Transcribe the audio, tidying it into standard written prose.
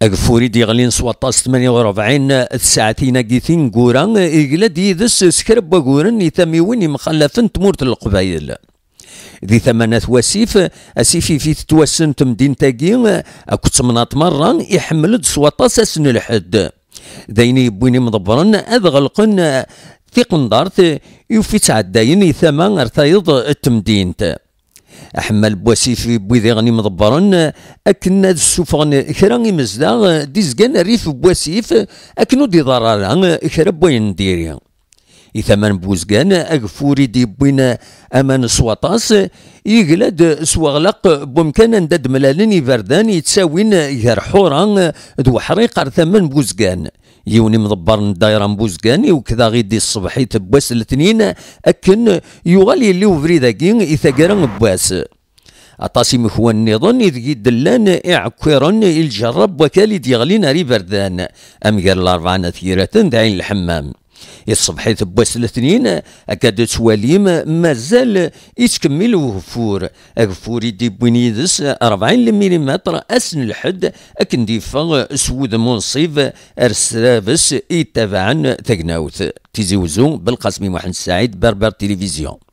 أقفوري ديغلين سواطاس 48 ساعتين قيثين قوران إقلاد يدس سكرب وقورن يتميوين مخلفن تمورت القبايل ذي ثمانة وسيف أسيفي في تتوسن تمدين تاقين أكو تمنات مرة يحملد سواطاس أسن الحد دايني يبويني مضبرن أذغلقن في قندارت يوفي تعداين ثمان ارتايض التمدينت أحمل بواسيف بويذي غني مضبرن أكن السوفغن كرا مزداغ ديزقان ريف بواسيف أكنو دي ضرارا كرا بوين ديري إثمان بوزقان أقفوري دي بوين أمان سواطاس يقلد سواغلق بومكان ندد ملالن يبردان يتساوين يرحورا دو حريق ثمان بوزقان يوني مضبر دايرة بوزقاني وكذا غيدي الصبحي تبواس الاثنين أكن يغالي اللي وفريداكين إثاقرا بواس أطاسي مخوان نظن إذ دلان إعكويرن الجرب وكالي ديغلين ري بردان أم قال الأربعة ثيرة داعين الحمام الصبحي تبواس الاثنين أكاد تواليم مازال يتكمل وغفور أغفور يدي بوينيدس 40 مليمتر أسن الحد أكن ديفا سود منصيف أرسلابس يتابعن تقناوث تيزيوزو بالقاسمي محمد سعيد بربر تلفزيون.